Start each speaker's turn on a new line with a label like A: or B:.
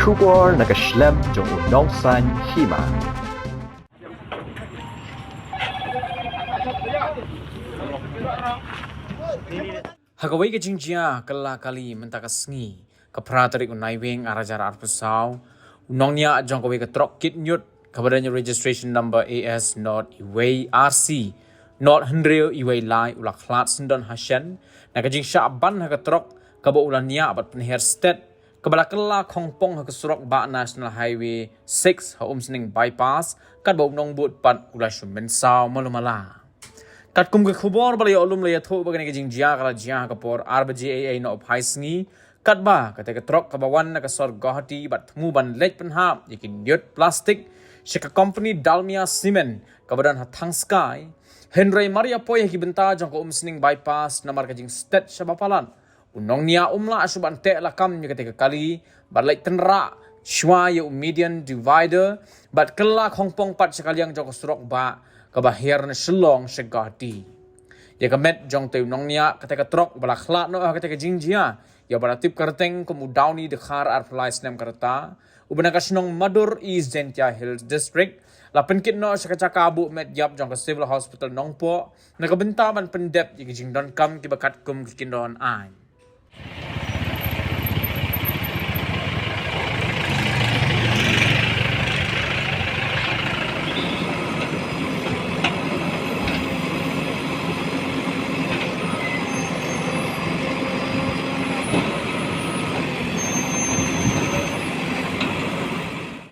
A: Schubor na kaslem jong unongsan hima.
B: Hagawai ke jingjia kala kali mentaka sengi ke pratarik unai wing arajar arpusau unongnya jong kawai ke trok kit nyut kabaranya registration number AS not iway RC not hendril iway lai ulak khlat sendon hasyan na ke jingsha ban ha ke trok kaba ulania abat penher state kabala kala khongpong ha ke surok ba national highway 6 ha sening bypass kat ba unong but pat ulai shumben saw malumala kat kum ke khubor bala ya ulum la ya tho bagani ke jingjia kala jia ka por RBJA no of high sngi kat ba kate ke trok ka bawan na ka sor Guwahati bat mu ban lech pen hap yakin diot plastic shika company Dalmia Cement ka badan ha thang sky Henry Maria Poy ki benta jong ko sening bypass namar ka jing state sabapalan unong nia umla asuban te la kam ni kate ke kali bat lech tenra shwa ya median divider bat kala khongpong pat sekaliang jong ko surok ba kabahir na Shillong sa Guwahati. Ya kamet jong tayo nong niya kateka trok balakla no kateka jingjia ya baratip karteng kumudawni dekhar arflais nem karta ubanakas nong Madur East Gentia Hills District lapenkit no sa kacakabu met yap jong ka civil hospital nong po nakabenta man pendep yung jingdon kam kibakat kum kikindon ay.